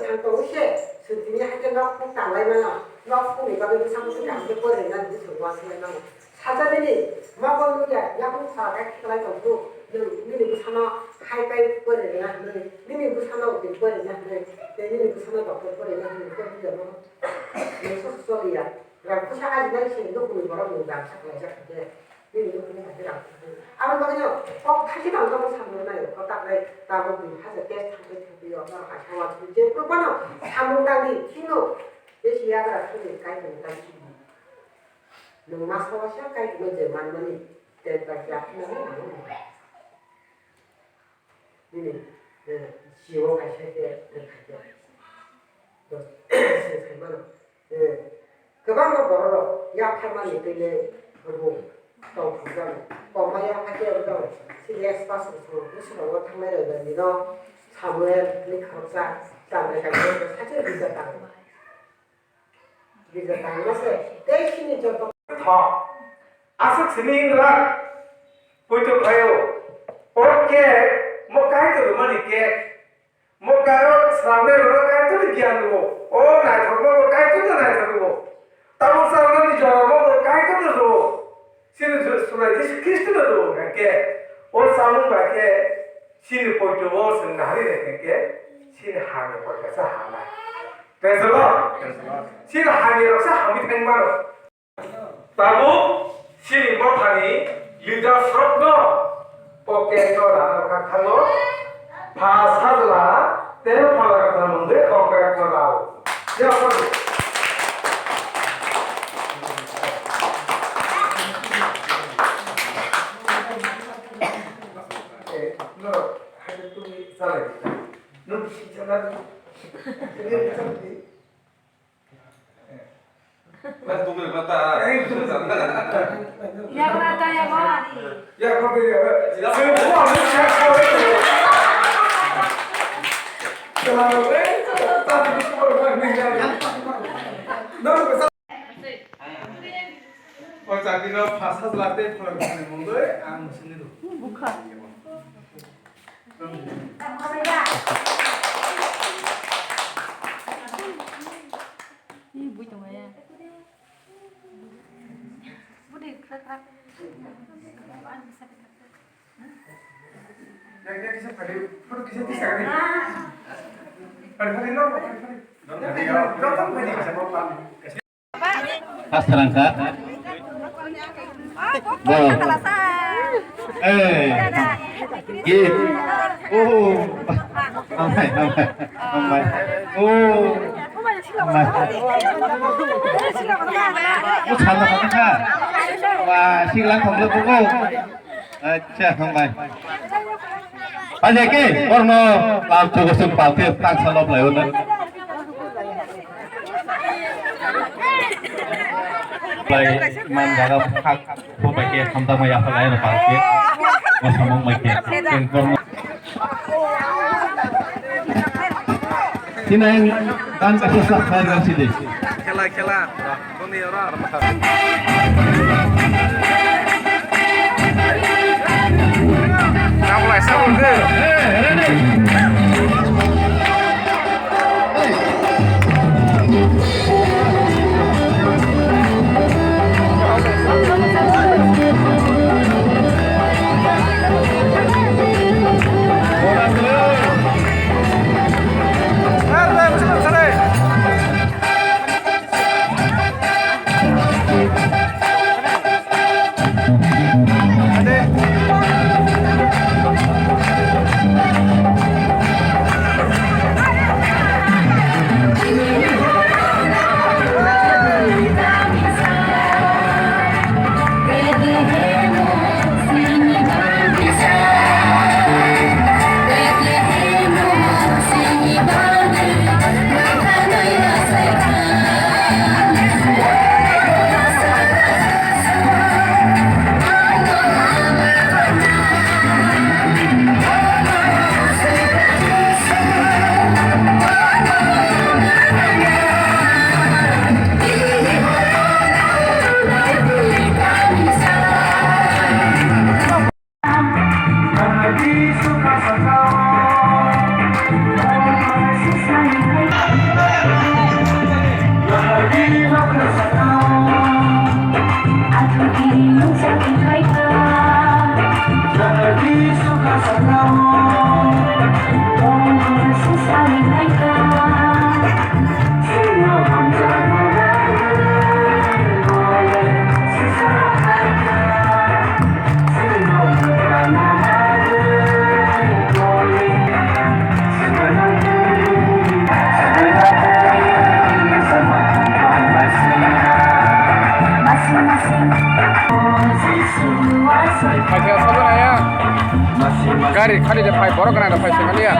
장동시에 스팀이 하게 넣고 달라이면 넣고 내가 그 상수가 안 되버리는 그 정과스는 사자들이 먹은 게 야구사가 키가 정도 니네 사나 하이파이 버리냐 니네 그 사나 어디 버리냐 니네 그 사나 어디 버리냐 그거 소소리야 그럼 부샤가지 날 신도 그걸 뭐라고 잡착을 시작하게 니네 그게 아니라 아무도 그냥 타지도 않고 사면은 딱 나보고 하자 때 타고 아샤와 이제 그거는 사문당이 키노 예시야가 틀릴 까이는 당시 너무 소화시야 까이는 이제 만만히 때까지 하면은 안 돼. 니네 지원 가셔야 돼. 또 세상만 그방도 벌어 약할만 있길래 그리고 또 부담 엄마야 하게 또 시리아스 파스로 무슨 탕매를 넣으면 사무엘 니카로사 자매가 사실 비자당 것에 대신이 좀 더 아스 스밍라 보이도 가요 오케이 뭐 가이도 말이게 뭐 가요 사람들은 가이도 기한으로 나 정말 가이도 나서고 다른 사람들이 뭐 가이도로 신의 소리 크리스토로 그렇게 사람 밖에 신의 보이도 생각이 되게 신의 하나님 보이서 하나 그래서 신의 하나님으로서 함이 된 거로 tamu sini motani lidah srokno oke no rano kakano pasala te phala kakano munde oke kakano rao ya padu no hade tumi sale no bicara ini sampai Mas tunggu mata. Ya kata ya kok. Ya kok dia. Semua manusia kau itu. Kalau tapi semua orang meninggal. Nol besar. 어차피 너 파사들 때 풀어가는 건데 안 무슨 일도. 뭐가? 이 뭐지 뭐야? 우리 그렇다. Yang bisa pada perlu bisa disahkan. Pada no. Nonton pada bisa apa? Pas terangkat. Gitu. Amai. 잘나 갑니까? 와, 신랑 공부 보고. अच्छा हम भाई अजय के और no लाभ choco सुन पाते तांग सालों पलाय होना पलाय मान जागा खाक हो पाके हम तक मैं यहाँ पलाय ना पाके मौसम में मैं के Sinaing dan kasus lahir dan sini. Kela, koni orang. Nah, mulai sabun ke? गाड़ी खाली दे फाइ बरो कना दे फाइ सेमालिया